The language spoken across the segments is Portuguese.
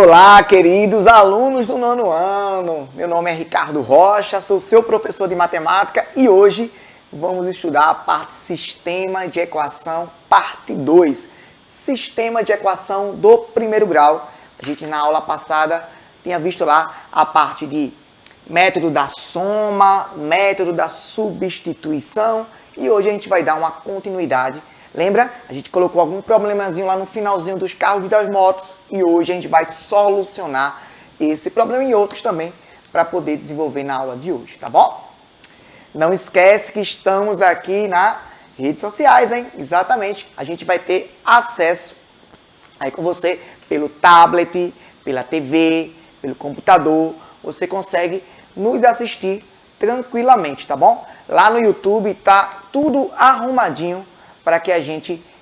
Olá, queridos alunos do nono ano. Meu nome é Ricardo Rocha, sou seu professor de matemática e hoje vamos estudar a parte Sistema de Equação, parte 2. Sistema de Equação do primeiro grau. A gente na aula passada tinha visto lá a parte de método da soma, método da substituição e hoje a gente vai dar uma continuidade. Lembra? A gente colocou algum problemazinho lá no finalzinho dos carros e das motos e hoje a gente vai solucionar esse problema e outros também para poder desenvolver na aula de hoje, tá bom? Não esquece que estamos aqui nas redes sociais, hein? Exatamente. A gente vai ter acesso aí com você pelo tablet, pela TV, pelo computador. Você consegue nos assistir tranquilamente, tá bom? Lá no YouTube tá tudo arrumadinho para que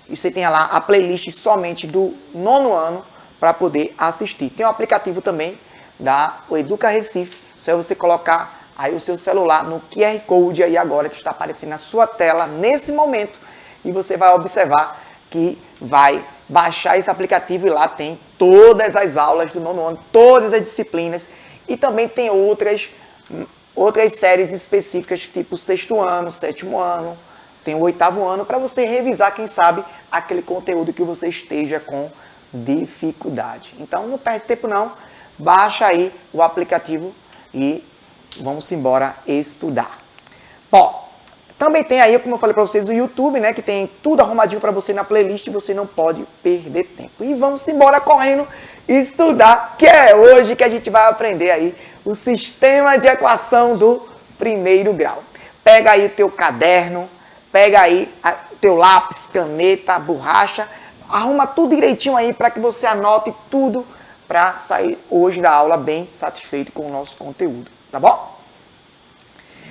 você tenha lá a playlist somente do nono ano para poder assistir. Tem um aplicativo também da Educa Recife, só é você colocar aí o seu celular no QR Code aí agora que está aparecendo na sua tela nesse momento e você vai observar que vai baixar esse aplicativo e lá tem todas as aulas do nono ano, todas as disciplinas e também tem outras séries específicas tipo sexto ano, sétimo ano, tem o oitavo ano para você revisar, quem sabe, aquele conteúdo que você esteja com dificuldade. Então, não perde tempo não, baixa aí o aplicativo e vamos embora estudar. Bom, também tem aí, como eu falei para vocês, o YouTube, né, que tem tudo arrumadinho para você na playlist e você não pode perder tempo. E vamos embora correndo estudar, que é hoje que a gente vai aprender aí o sistema de equação do primeiro grau. Pega aí o teu caderno, pega aí teu lápis, caneta, borracha, arruma tudo direitinho aí para que você anote tudo para sair hoje da aula bem satisfeito com o nosso conteúdo, tá bom?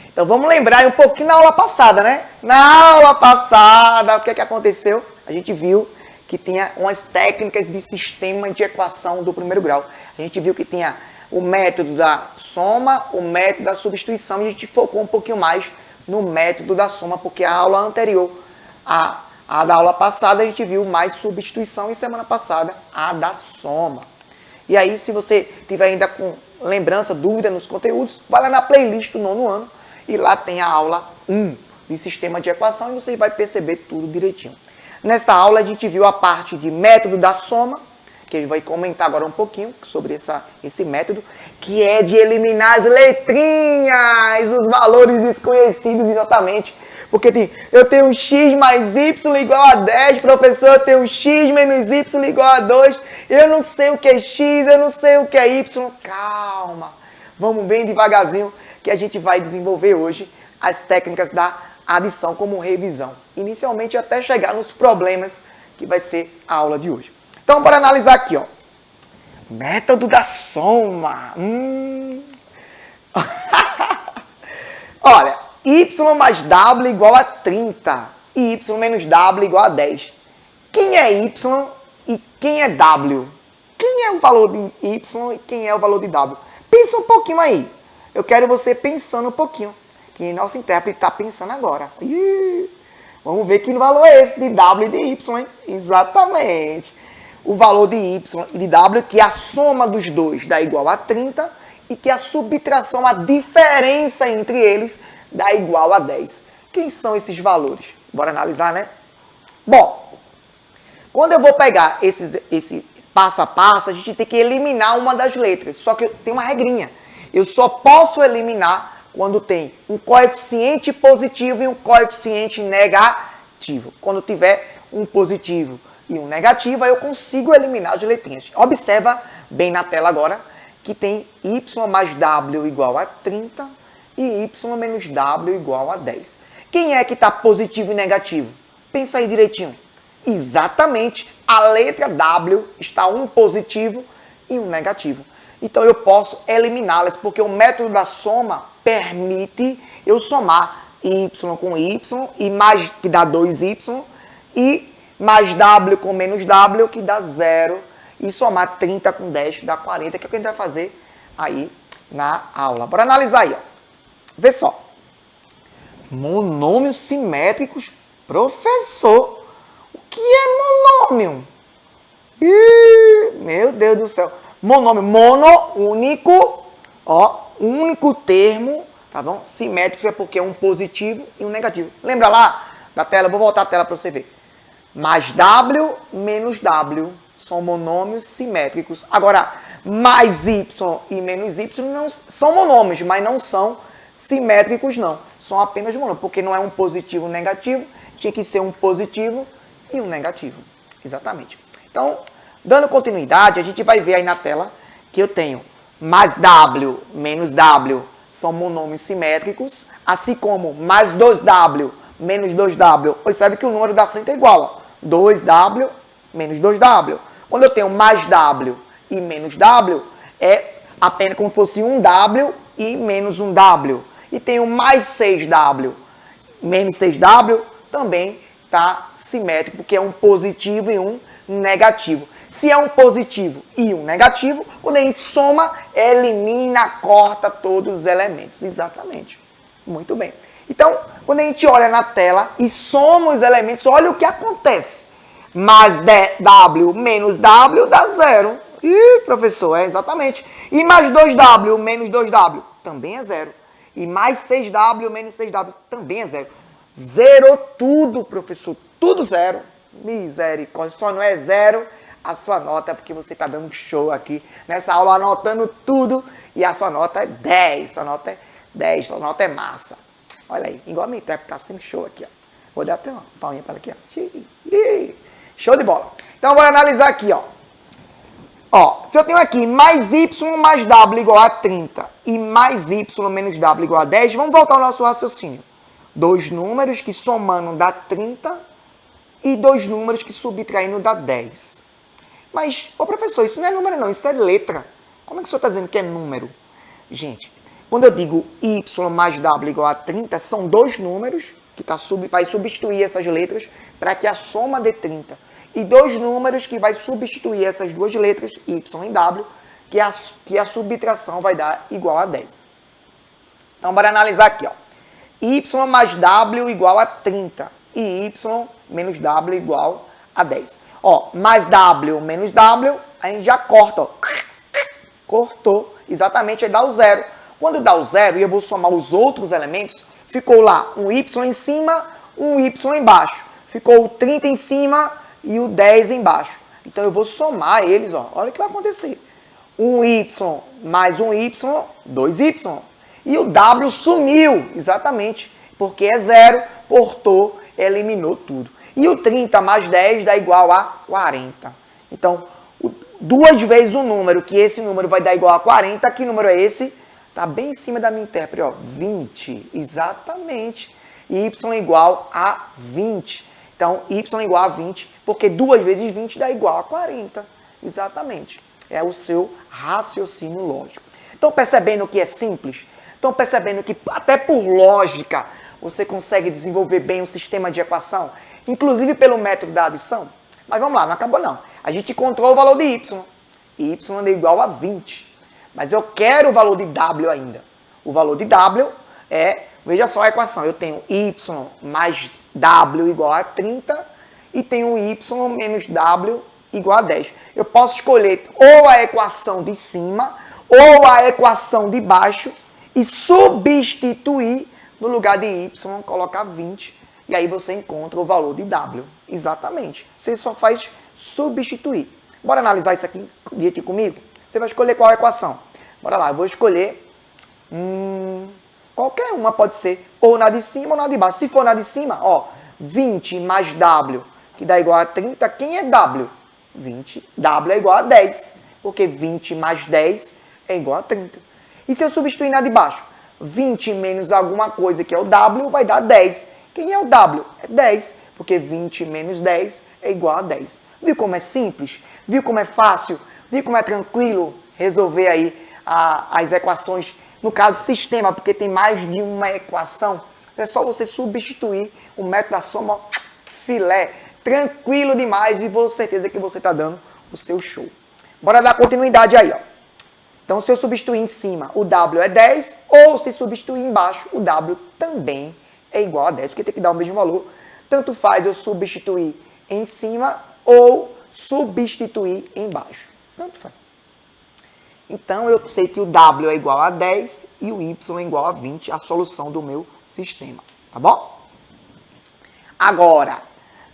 Então vamos lembrar aí um pouquinho na aula passada, né? Na aula passada, o que aconteceu? A gente viu que tinha umas técnicas de sistema de equação do primeiro grau. A gente viu que tinha o método da soma, o método da substituição e a gente focou um pouquinho mais no método da soma, porque a aula anterior, a da aula passada, a gente viu mais substituição e semana passada a da soma. E aí, se você tiver ainda com lembrança, dúvida nos conteúdos, vai lá na playlist do nono ano e lá tem a aula 1 de sistema de equação e você vai perceber tudo direitinho. Nesta aula, a gente viu a parte de método da soma, que a gente vai comentar agora um pouquinho sobre esse método, que é de eliminar as letrinhas, os valores desconhecidos exatamente. Porque eu tenho x mais y igual a 10, professor, eu tenho x menos y igual a 2, eu não sei o que é x, eu não sei o que é y. Calma, vamos bem devagarzinho que a gente vai desenvolver hoje as técnicas da adição como revisão. Inicialmente até chegar nos problemas que vai ser a aula de hoje. Então, bora analisar aqui, ó. Método da soma. Olha, y mais w igual a 30 e y menos w igual a 10. Quem é y e quem é w? Quem é o valor de y e quem é o valor de w? Pensa um pouquinho aí. Eu quero você pensando um pouquinho. Que nosso intérprete está pensando agora. Vamos ver que valor é esse de w e de y, hein? Exatamente. O valor de y e de w, que a soma dos dois dá igual a 30 e que a subtração, a diferença entre eles, dá igual a 10. Quem são esses valores? Bora analisar, né? Bom, quando eu vou pegar esse passo a passo, a gente tem que eliminar uma das letras. Só que tem uma regrinha. Eu só posso eliminar quando tem um coeficiente positivo e um coeficiente negativo. Quando tiver um positivo e um negativo, aí eu consigo eliminar as letrinhas. Observa bem na tela agora que tem y mais w igual a 30 e y menos w igual a 10. Quem é que está positivo e negativo? Pensa aí direitinho. Exatamente, a letra w está um positivo e um negativo. Então eu posso eliminá-las, porque o método da soma permite eu somar y com y, e mais, que dá 2y, e mais w com menos w, que dá 0, e somar 30 com 10, que dá 40, que é o que a gente vai fazer aí na aula. Bora analisar aí, ó. Vê só. Monômios simétricos. Professor, o que é monômio? Meu Deus do céu. Monômio, mono, único, ó, único termo, tá bom? Simétrico é porque é um positivo e um negativo. Lembra lá da tela? Eu vou voltar a tela para você ver. Mais W menos W são monômios simétricos. Agora, mais Y e menos Y não são monômios, mas não são simétricos, não. São apenas monômios, porque não é um positivo e um negativo, tinha que ser um positivo e um negativo. Exatamente. Então, dando continuidade, a gente vai ver aí na tela que eu tenho mais W menos W são monômios simétricos, assim como mais 2W menos 2W. Observe que o número da frente é igual, ó. 2W menos 2W. Quando eu tenho mais W e menos W, é apenas como se fosse um W e menos um W. E tenho mais 6W menos 6W, também está simétrico, porque é um positivo e um negativo. Se é um positivo e um negativo, quando a gente soma, elimina, corta todos os elementos. Exatamente. Muito bem. Então, quando a gente olha na tela e soma os elementos, olha o que acontece. Mais W menos W dá zero. Ih, professor, é exatamente. E mais 2W menos 2W também é zero. E mais 6W menos 6W também é zero. Zerou tudo, professor. Tudo zero. Misericórdia. Só não é zero a sua nota, porque você está dando um show aqui nessa aula, anotando tudo. E a sua nota é 10. Sua nota é 10. Sua nota é massa. Olha aí. Igual a minha intérprete está sendo show aqui, ó. Vou dar até uma palminha para ela aqui, ó. Show de bola. Então, bora analisar aqui, ó. Ó, se eu tenho aqui mais Y mais W igual a 30 e mais Y menos W igual a 10, vamos voltar ao nosso raciocínio. Dois números que somando dá 30 e dois números que subtraindo dá 10. Mas, ô professor, isso não é número não, isso é letra. Como é que o senhor está dizendo que é número? Gente, quando eu digo Y mais W igual a 30, são dois números que vai substituir essas letras para que a soma dê 30. E dois números que vai substituir essas duas letras, Y e W, que a subtração vai dar igual a 10. Então, bora analisar aqui, ó. Y mais W igual a 30 e Y menos W igual a 10. Ó, mais W menos W, a gente já corta, ó. Cortou, exatamente, aí dá o zero. Quando dá o zero e eu vou somar os outros elementos, ficou lá um Y em cima, um Y embaixo. Ficou o 30 em cima e o 10 embaixo. Então, eu vou somar eles, ó. Olha o que vai acontecer. Um Y mais um Y, 2Y. E o W sumiu, exatamente, porque é zero, cortou, eliminou tudo. E o 30 mais 10 dá igual a 40. Então, duas vezes o número, que esse número vai dar igual a 40, que número é esse? Está bem em cima da minha intérprete, ó, 20, exatamente. Y igual a 20. Então, Y igual a 20, porque 2 vezes 20 dá igual a 40. Exatamente. É o seu raciocínio lógico. Estão percebendo que é simples? Estão percebendo que até por lógica você consegue desenvolver bem um sistema de equação? Inclusive pelo método da adição? Mas vamos lá, não acabou não. A gente encontrou o valor de Y. Y é igual a 20. Mas eu quero o valor de W ainda. O valor de W é, veja só a equação, eu tenho Y mais W igual a 30 e tenho Y menos W igual a 10. Eu posso escolher ou a equação de cima ou a equação de baixo e substituir no lugar de Y, colocar 20 e aí você encontra o valor de W. Exatamente. Você só faz substituir. Bora analisar isso aqui comigo? Você vai escolher qual equação? Bora lá, eu vou escolher qualquer uma, pode ser ou na de cima ou na de baixo. Se for na de cima, ó, 20 mais W, que dá igual a 30, quem é W? 20, W é igual a 10, porque 20 mais 10 é igual a 30. E se eu substituir na de baixo? 20 menos alguma coisa, que é o W, vai dar 10. Quem é o W? É 10, porque 20 menos 10 é igual a 10. Viu como é simples? Viu como é fácil? Viu como é tranquilo resolver aí as equações, no caso sistema, porque tem mais de uma equação? É só você substituir o método da soma, ó, filé, tranquilo demais, e vou certeza que você está dando o seu show. Bora dar continuidade aí, ó. Então, se eu substituir em cima, o W é 10, ou se substituir embaixo, o W também é igual a 10, porque tem que dar o mesmo valor. Tanto faz eu substituir em cima ou substituir embaixo. Tanto faz. Então, eu sei que o W é igual a 10 e o Y é igual a 20, a solução do meu sistema. Tá bom? Agora,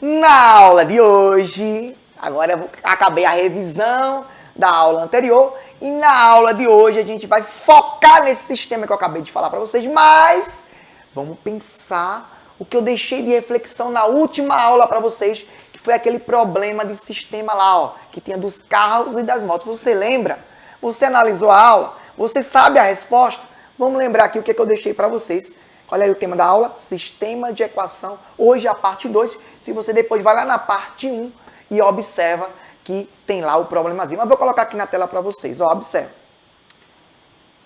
na aula de hoje, agora eu acabei a revisão da aula anterior e na aula de hoje a gente vai focar nesse sistema que eu acabei de falar para vocês, mas vamos pensar o que eu deixei de reflexão na última aula para vocês, que foi aquele problema de sistema lá, ó, que tinha dos carros e das motos. Você lembra? Você analisou a aula? Você sabe a resposta? Vamos lembrar aqui o que eu deixei para vocês. Olha aí o tema da aula, sistema de equação. Hoje é a parte 2. Se você depois vai lá na parte 1 e observa que tem lá o problemazinho. Mas vou colocar aqui na tela para vocês. Ó, observa.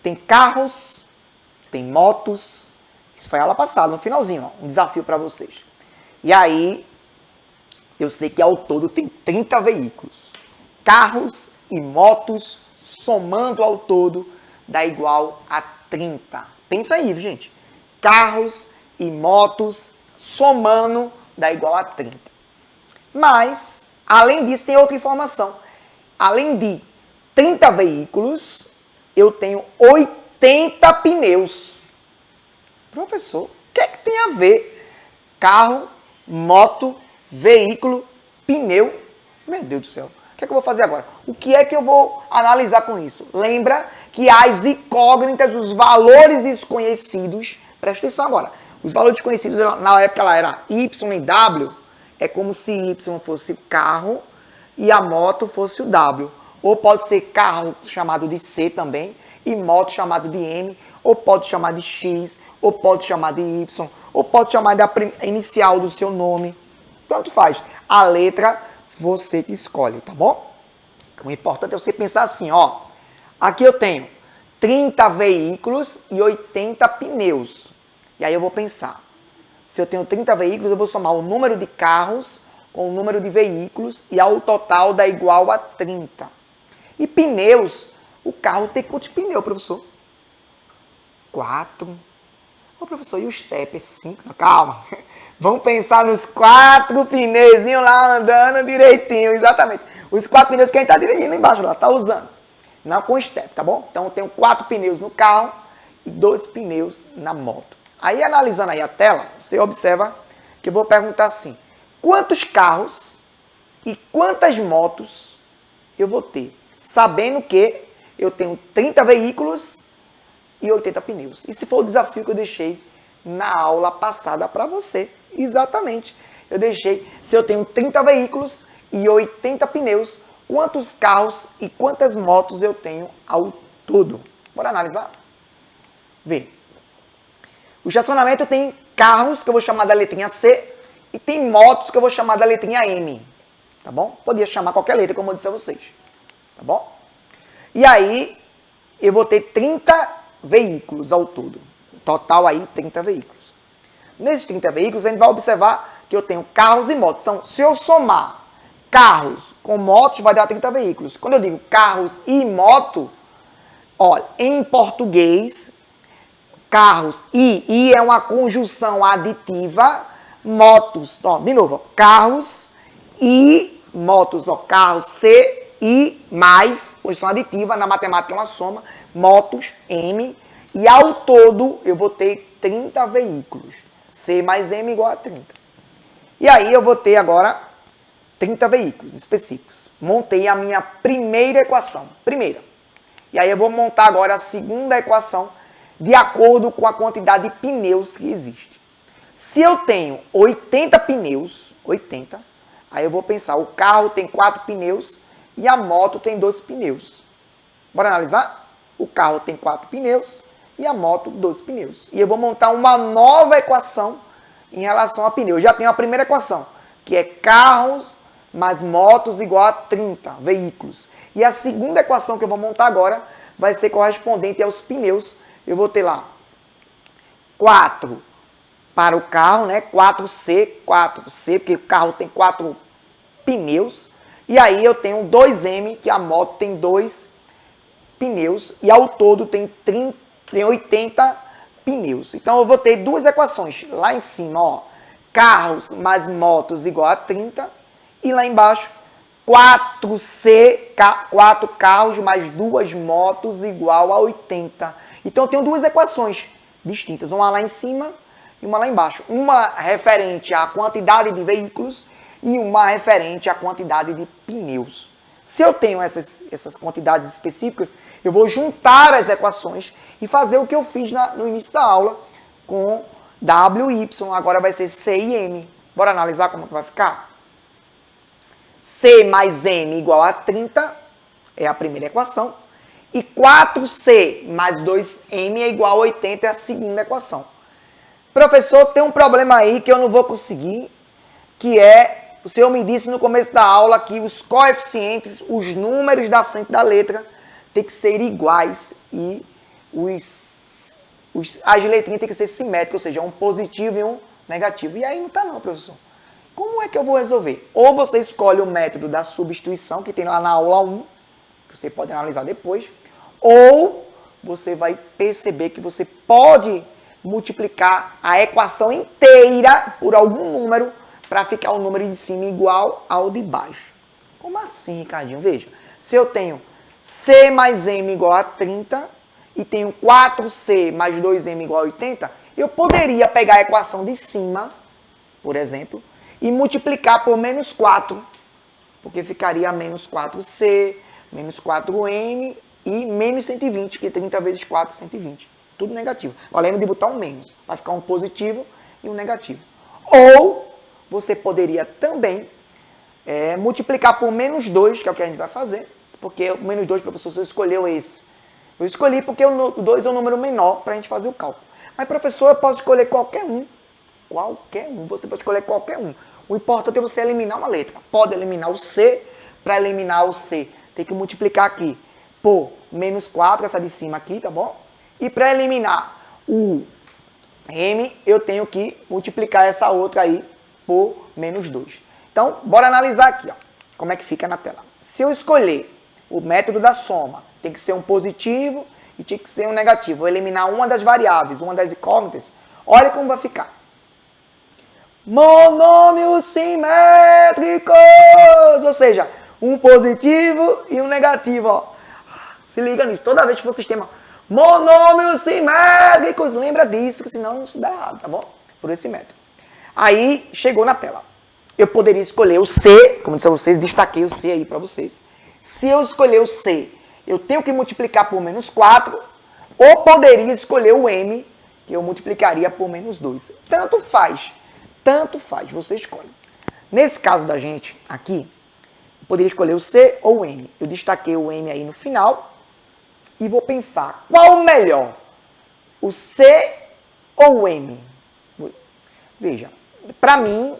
Tem carros, tem motos. Isso foi a aula passada, no finalzinho. Ó, um desafio para vocês. E aí, eu sei que ao todo tem 30 veículos. Carros e motos, somando ao todo, dá igual a 30. Pensa aí, gente. Carros e motos, somando, dá igual a 30. Mas, além disso, tem outra informação. Além de 30 veículos, eu tenho 80 pneus. Professor, o que é que tem a ver? Carro, moto, veículo, pneu. Meu Deus do céu. O que é que eu vou fazer agora? O que é que eu vou analisar com isso? Lembra que as incógnitas, os valores desconhecidos, presta atenção agora, os valores desconhecidos na época lá era Y e W, é como se Y fosse o carro e a moto fosse o W. Ou pode ser carro chamado de C também, e moto chamado de M, ou pode chamar de X, ou pode chamar de Y, ou pode chamar da inicial do seu nome. Tanto faz. A letra você que escolhe, tá bom? O importante é você pensar assim, ó. Aqui eu tenho 30 veículos e 80 pneus. E aí eu vou pensar. Se eu tenho 30 veículos, eu vou somar o número de carros com o número de veículos e ao total dá igual a 30. E pneus, o carro tem quantos pneus, professor? 4. Ô, professor, e o step? 5? Calma. Vamos pensar nos 4 pneuzinhos lá andando direitinho, exatamente. Os 4 pneus que a gente está dirigindo embaixo lá, está usando. Não com step, tá bom? Então eu tenho 4 pneus no carro e 2 pneus na moto. Aí analisando aí a tela, você observa que eu vou perguntar assim, quantos carros e quantas motos eu vou ter? Sabendo que eu tenho 30 veículos e 80 pneus. E se for o desafio que eu deixei na aula passada para você. Exatamente. Eu deixei, se eu tenho 30 veículos e 80 pneus, quantos carros e quantas motos eu tenho ao todo? Bora analisar? Vê. O estacionamento tem carros, que eu vou chamar da letrinha C, e tem motos, que eu vou chamar da letrinha M. Tá bom? Podia chamar qualquer letra, como eu disse a vocês. Tá bom? E aí, eu vou ter 30 veículos ao todo. Total aí, 30 veículos. Nesses 30 veículos, a gente vai observar que eu tenho carros e motos. Então, se eu somar carros com motos, vai dar 30 veículos. Quando eu digo carros e moto, olha, em português, carros e é uma conjunção aditiva, motos, ó, de novo, ó, carros e motos, ó, carros C e mais, conjunção aditiva, na matemática é uma soma, motos, M, e ao todo eu vou ter 30 veículos. C mais M igual a 30. E aí eu vou ter agora 30 veículos específicos. Montei a minha primeira equação. Primeira. E aí eu vou montar agora a segunda equação de acordo com a quantidade de pneus que existe. Se eu tenho 80 pneus, 80, aí eu vou pensar, o carro tem 4 pneus e a moto tem 2 pneus. Bora analisar? O carro tem 4 pneus e a moto 2 pneus. E eu vou montar uma nova equação em relação a pneus. Já tenho a primeira equação, que é carros mais motos igual a 30 veículos. E a segunda equação que eu vou montar agora vai ser correspondente aos pneus. Eu vou ter lá 4 para o carro, né? 4C, porque o carro tem 4 pneus. E aí eu tenho 2M, que a moto tem 2 pneus. E ao todo tem 80 pneus. Então eu vou ter duas equações. Lá em cima, ó, carros mais motos igual a 30. E lá embaixo, 4 carros mais 2 motos igual a 80. Então eu tenho duas equações distintas, uma lá em cima e uma lá embaixo. Uma referente à quantidade de veículos e uma referente à quantidade de pneus. Se eu tenho essas quantidades específicas, eu vou juntar as equações e fazer o que eu fiz no início da aula com W e Y. Agora vai ser C e M. Bora analisar como que vai ficar? C mais M igual a 30 é a primeira equação. E 4C mais 2M é igual a 80 é a segunda equação. Professor, tem um problema aí que eu não vou conseguir, que é, o senhor me disse no começo da aula que os coeficientes, os números da frente da letra, tem que ser iguais e as letrinhas tem que ser simétricas, ou seja, um positivo e um negativo. E aí não está não, professor. Como é que eu vou resolver? Ou você escolhe o método da substituição, que tem lá na aula 1, que você pode analisar depois, ou você vai perceber que você pode multiplicar a equação inteira por algum número para ficar o número de cima igual ao de baixo. Como assim, Ricardinho? Veja, se eu tenho C mais M igual a 30 e tenho 4C mais 2M igual a 80, eu poderia pegar a equação de cima, por exemplo, e multiplicar por menos 4, porque ficaria menos 4C, menos 4M e menos 120, que 30 vezes 4 é 120. Tudo negativo. Além de botar um menos, vai ficar um positivo e um negativo. Ou você poderia também multiplicar por menos 2, que é o que a gente vai fazer, porque o menos 2, professor, você escolheu esse. Eu escolhi porque o 2 é um número menor para a gente fazer o cálculo. Mas, professor, eu posso escolher qualquer um. Qualquer um, você pode escolher qualquer um. O importante é você eliminar uma letra. Pode eliminar o C. Para eliminar o C, tem que multiplicar aqui por menos 4, essa de cima aqui, tá bom? E para eliminar o M, eu tenho que multiplicar essa outra aí por menos 2. Então, bora analisar aqui, ó, como é que fica na tela. Se eu escolher o método da soma, tem que ser um positivo e tem que ser um negativo. Vou eliminar uma das variáveis, uma das incógnitas. Olha como vai ficar. Monômios simétricos, ou seja, um positivo e um negativo, ó. Se liga nisso, toda vez que for sistema monômios simétricos, lembra disso, que senão não se dá errado, tá bom? Por esse método. Aí, chegou na tela. Eu poderia escolher o C, como disse a vocês, destaquei o C aí para vocês. Se eu escolher o C, eu tenho que multiplicar por menos 4, ou poderia escolher o M, que eu multiplicaria por menos 2. Tanto faz, você escolhe. Nesse caso da gente aqui, eu poderia escolher o C ou o M. Eu destaquei o M aí no final e vou pensar, qual o melhor? O C ou o M? Veja, para mim,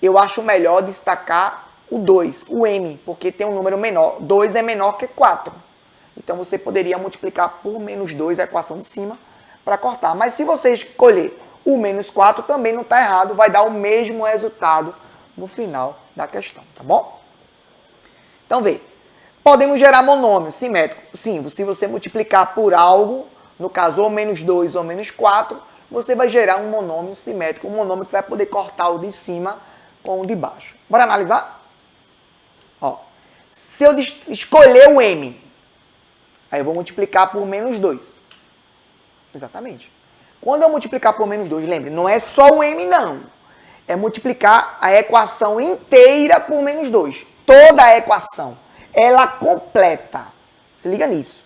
eu acho melhor destacar o 2, o M, porque tem um número menor. 2 é menor que 4. Então, você poderia multiplicar por menos 2 a equação de cima para cortar. Mas se você escolher o menos 4, também não está errado, vai dar o mesmo resultado no final da questão, tá bom? Então, vê. Podemos gerar monômio simétrico. Sim, se você multiplicar por algo, no caso, ou menos 2 ou menos 4, você vai gerar um monômio simétrico, um monômio que vai poder cortar o de cima com o de baixo. Bora analisar? Ó, se eu escolher o M, aí eu vou multiplicar por menos 2. Exatamente. Quando eu multiplicar por menos 2, lembre, não é só o M, não. É multiplicar a equação inteira por menos 2. Toda a equação. Ela completa. Se liga nisso.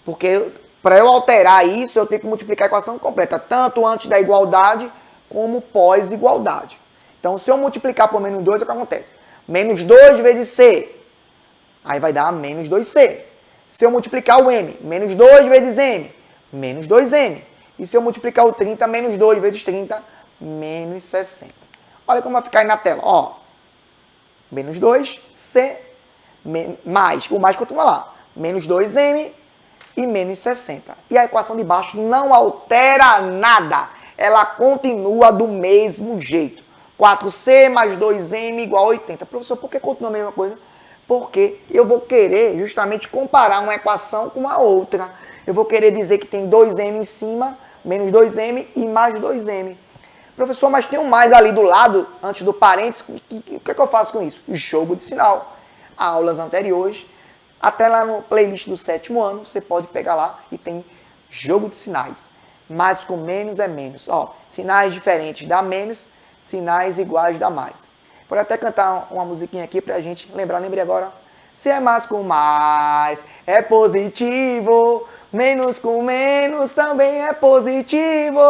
Porque para eu alterar isso, eu tenho que multiplicar a equação completa. Tanto antes da igualdade, como pós-igualdade. Então, se eu multiplicar por menos 2, o que acontece? Menos 2 vezes C. Aí vai dar menos 2C. Se eu multiplicar o M, menos 2 vezes M, menos 2M. E se eu multiplicar o 30, menos 2 vezes 30, menos 60. Olha como vai ficar aí na tela. Ó, menos 2C, mais, o mais continua lá. Menos 2M e menos 60. E a equação de baixo não altera nada. Ela continua do mesmo jeito. 4C mais 2M igual a 80. Professor, por que continua a mesma coisa? Porque eu vou querer justamente comparar uma equação com a outra. Eu vou querer dizer que tem 2M em cima, menos 2M e mais 2M. Professor, mas tem um mais ali do lado, antes do parênteses. O que é que eu faço com isso? Jogo de sinal. aulas anteriores, até lá no playlist do 7º ano, você pode pegar lá e tem jogo de sinais. Mais com menos é menos. Ó, sinais diferentes dá menos, sinais iguais dá mais. Pode até cantar uma musiquinha aqui pra gente lembrar. Lembrei agora. Se é mais com mais, é positivo. Menos com menos também é positivo.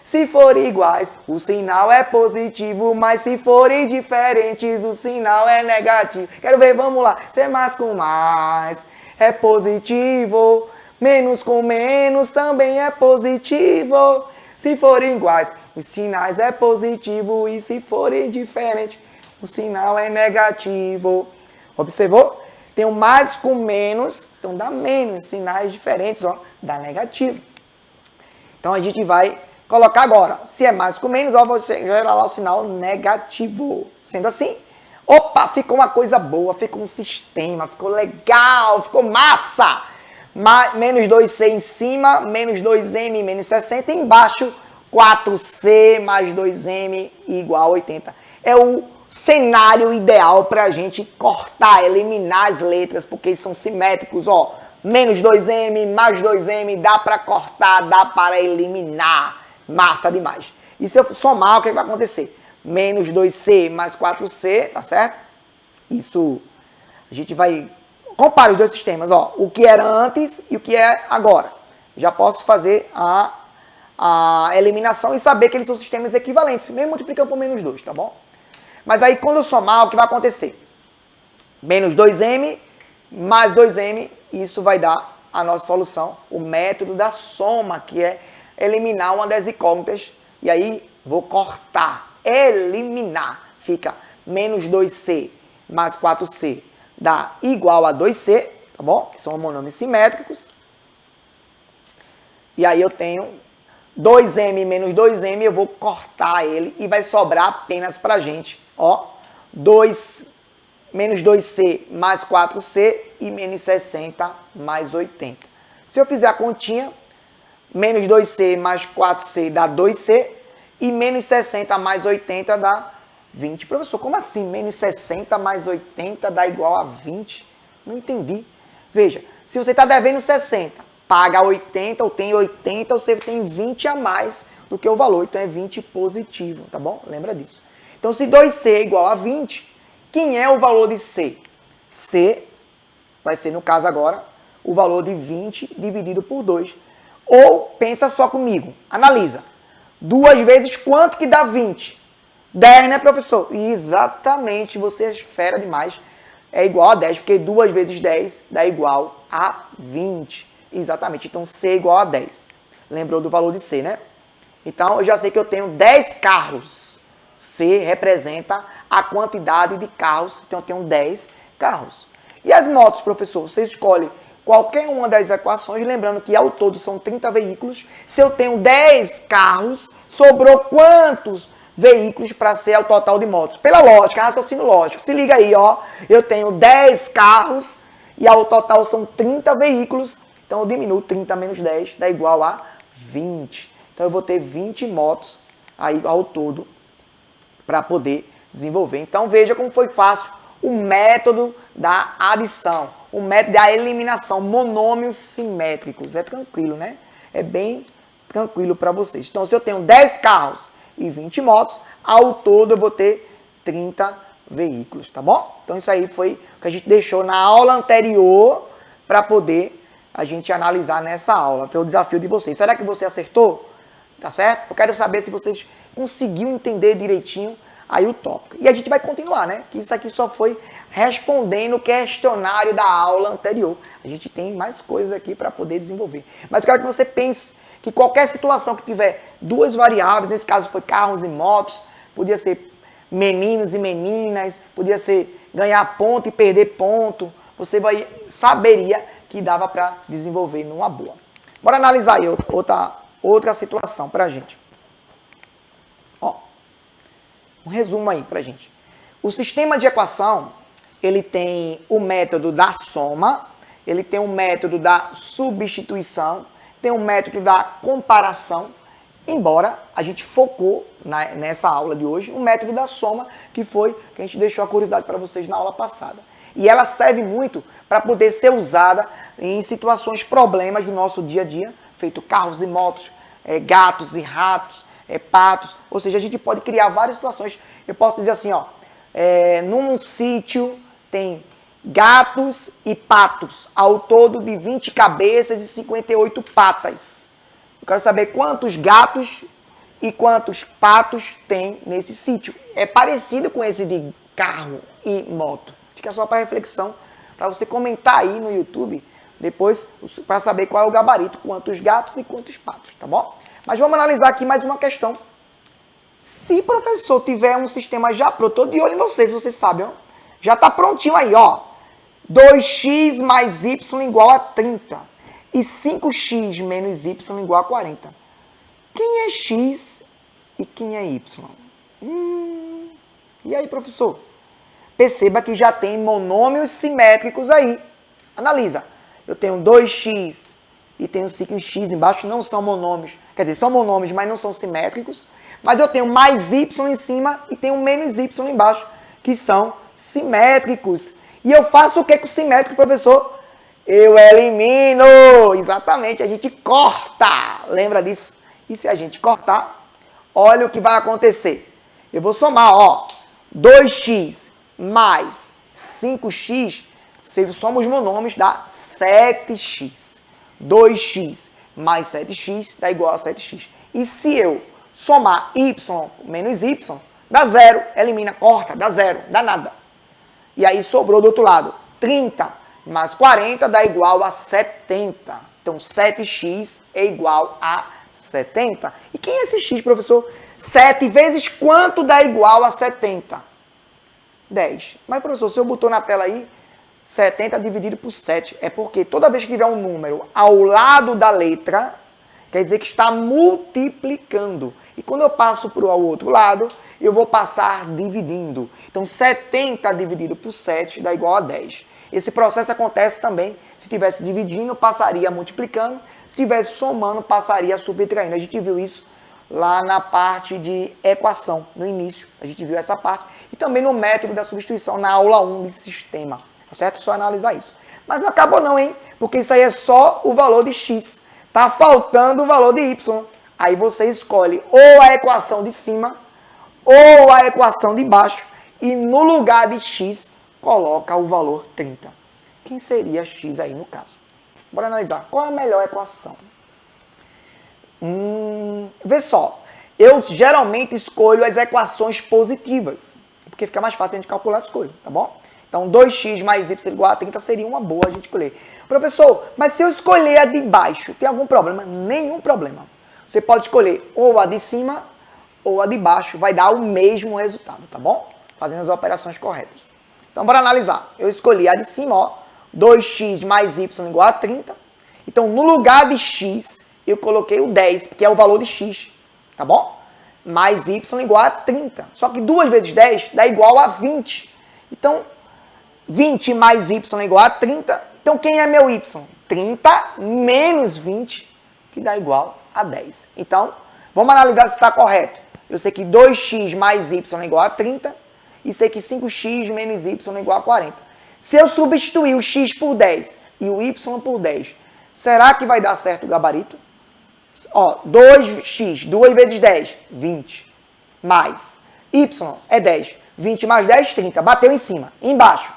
Se forem iguais, o sinal é positivo. Mas se forem diferentes, o sinal é negativo. Quero ver, vamos lá. Se é mais com mais, é positivo. Menos com menos também é positivo. Se forem iguais, os sinais é positivo. E se forem diferentes, o sinal é negativo. Observou? Tem o mais com menos, então dá menos. Sinais diferentes, ó, dá negativo. Então a gente vai colocar agora. Se é mais com menos, ó, vou gerar lá o sinal negativo. Sendo assim, opa, ficou uma coisa boa, ficou um sistema, ficou legal, ficou massa. Menos 2C em cima, menos 2M, menos 60. E embaixo, 4C mais 2M igual a 80. É o cenário ideal para a gente cortar, eliminar as letras, porque eles são simétricos, ó. Menos 2M, mais 2M, dá para cortar, dá para eliminar. Massa demais. E se eu somar, o que vai acontecer? Menos 2C mais 4C, tá certo? Isso, a gente vai... Compare os dois sistemas, ó. O que era antes e o que é agora. Já posso fazer a eliminação e saber que eles são sistemas equivalentes, mesmo multiplicando por menos 2, tá bom? Mas aí, quando eu somar, o que vai acontecer? Menos 2M mais 2M, isso vai dar a nossa solução, o método da soma, que é eliminar uma das incógnitas. E aí, vou cortar, eliminar. Fica menos 2C mais 4C dá igual a 2C, tá bom? São homônimos simétricos. E aí eu tenho 2M menos 2M, eu vou cortar ele e vai sobrar apenas pra gente, ó, menos 2C mais 4C e menos 60 mais 80. Se eu fizer a continha, menos 2C mais 4C dá 2C e menos 60 mais 80 dá 20. Professor, como assim? Menos 60 mais 80 dá igual a 20? Não entendi. Veja, se você está devendo 60, paga 80, ou tem 80, você tem 20 a mais do que o valor. Então é 20 positivo, tá bom? Lembra disso. Então se 2C é igual a 20, quem é o valor de C? C vai ser, no caso agora, o valor de 20 dividido por 2. Ou, pensa só comigo, analisa. 2 vezes quanto que dá 20? 10, né, professor? Exatamente, você é fera demais. É igual a 10, porque 2 vezes 10 dá igual a 20. Exatamente, então C é igual a 10. Lembrou do valor de C, né? Então, eu já sei que eu tenho 10 carros. C representa a quantidade de carros, então eu tenho 10 carros. E as motos, professor? Você escolhe qualquer uma das equações, lembrando que ao todo são 30 veículos. Se eu tenho 10 carros, sobrou quantos veículos para ser o total de motos? Pela lógica, raciocínio lógico. Se liga aí, ó. Eu tenho 10 carros e ao total são 30 veículos. Então eu diminuo 30 menos 10, dá igual a 20. Então eu vou ter 20 motos aí ao todo para poder desenvolver. Então veja como foi fácil o método da adição, o método da eliminação, monômios simétricos. É tranquilo, né? É bem tranquilo para vocês. Então se eu tenho 10 carros e 20 motos, ao todo eu vou ter 30 veículos, tá bom? Então isso aí foi o que a gente deixou na aula anterior para poder a gente analisar nessa aula. Foi o desafio de vocês. Será que você acertou? Tá certo? Eu quero saber se vocês conseguiram entender direitinho aí o tópico. E a gente vai continuar, né? Que isso aqui só foi respondendo o questionário da aula anterior. A gente tem mais coisas aqui para poder desenvolver. Mas eu quero que você pense que qualquer situação que tiver duas variáveis, nesse caso foi carros e motos, podia ser meninos e meninas, podia ser ganhar ponto e perder ponto, você saberia que dava para desenvolver numa boa. Bora analisar aí outra situação para a gente. Ó, um resumo aí para a gente. O sistema de equação, ele tem o método da soma, ele tem o método da substituição, tem o método da comparação, embora a gente focou nessa aula de hoje o método da soma, que foi que a gente deixou a curiosidade para vocês na aula passada. E ela serve muito para poder ser usada em situações, problemas do nosso dia a dia, feito carros e motos, gatos e ratos, patos. Ou seja, a gente pode criar várias situações. Eu posso dizer assim, ó, num sítio tem gatos e patos, ao todo de 20 cabeças e 58 patas. Eu quero saber quantos gatos e quantos patos tem nesse sítio. É parecido com esse de carro e moto. Fica só para reflexão, para você comentar aí no YouTube, depois, para saber qual é o gabarito, quantos gatos e quantos patos, tá bom? Mas vamos analisar aqui mais uma questão. Se professor tiver um sistema já pronto, tô de olho em vocês, vocês sabem, ó. Já está prontinho aí, ó. 2x mais y igual a 30. E 5x menos y igual a 40. Quem é x e quem é y? E aí, professor? Perceba que já tem monômios simétricos aí. Analisa. Eu tenho 2x e tenho 5x embaixo, não são monômios. Quer dizer, são monômios, mas não são simétricos. Mas eu tenho mais y em cima e tenho menos y embaixo, que são simétricos. E eu faço o que com o simétrico, professor? Eu elimino! Exatamente, a gente corta. Lembra disso? E se a gente cortar, olha o que vai acontecer. Eu vou somar, ó, 2x mais 5x, se somos os monômios, dá 7x. 2x mais 7x dá igual a 7x. E se eu somar y menos y, dá zero, elimina, corta, dá zero, dá nada. E aí sobrou do outro lado, 30 mais 40 dá igual a 70. Então 7x é igual a 70. E quem é esse x, professor? 7 vezes quanto dá igual a 70? 10. Mas, professor, se eu botou na tela aí, 70 dividido por 7. É porque toda vez que tiver um número ao lado da letra, quer dizer que está multiplicando. E quando eu passo para o outro lado, eu vou passar dividindo. Então, 70 dividido por 7 dá igual a 10. Esse processo acontece também, se estivesse dividindo, passaria multiplicando. Se estivesse somando, passaria subtraindo. A gente viu isso lá na parte de equação, no início. A gente viu essa parte. E também no método da substituição, na aula 1 de sistema. Tá certo? Só analisar isso. Mas não acabou não, hein? Porque isso aí é só o valor de x. Tá faltando o valor de y. Aí você escolhe ou a equação de cima ou a equação de baixo e no lugar de x coloca o valor 30. Quem seria x aí no caso? Bora analisar. Qual é a melhor equação? Vê só. Eu geralmente escolho as equações positivas, porque fica mais fácil a gente calcular as coisas, tá bom? Então 2x mais y igual a 30 seria uma boa a gente escolher. Professor, mas se eu escolher a de baixo, tem algum problema? Nenhum problema. Você pode escolher ou a de cima ou a de baixo, vai dar o mesmo resultado, tá bom? Fazendo as operações corretas. Então, bora analisar. Eu escolhi a de cima, ó, 2x mais y igual a 30. Então, no lugar de x, eu coloquei o 10, que é o valor de x, tá bom? Mais y igual a 30. Só que 2 vezes 10 dá igual a 20. Então, 20 mais y igual a 30. Então, quem é meu y? 30 menos 20, que dá igual a 10. Então, vamos analisar se está correto. Eu sei que 2x mais y é igual a 30 e sei que 5x menos y é igual a 40. Se eu substituir o x por 10 e o y por 10, será que vai dar certo o gabarito? Ó, 2x, 2 vezes 10, 20. Mais y é 10. 20 mais 10, 30. Bateu em cima. Embaixo,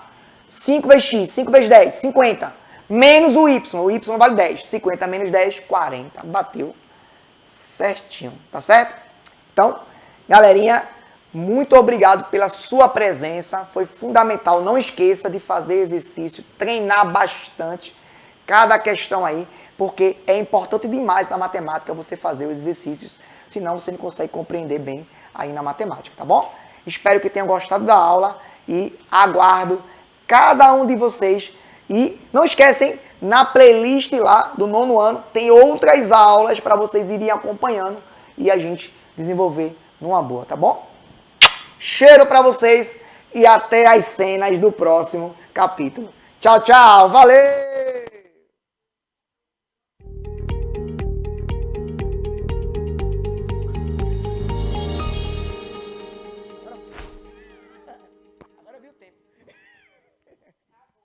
5 vezes x, 5 vezes 10, 50. Menos o y vale 10. 50 menos 10, 40. Bateu certinho, tá certo? Então, galerinha, muito obrigado pela sua presença. Foi fundamental. Não esqueça de fazer exercício, treinar bastante cada questão aí, porque é importante demais na matemática você fazer os exercícios, senão você não consegue compreender bem aí na matemática, tá bom? Espero que tenham gostado da aula e aguardo cada um de vocês. E não esquecem, na playlist lá do 9º ano, tem outras aulas para vocês irem acompanhando e a gente desenvolver numa boa, tá bom? Cheiro para vocês e até as cenas do próximo capítulo. Tchau, tchau. Valeu!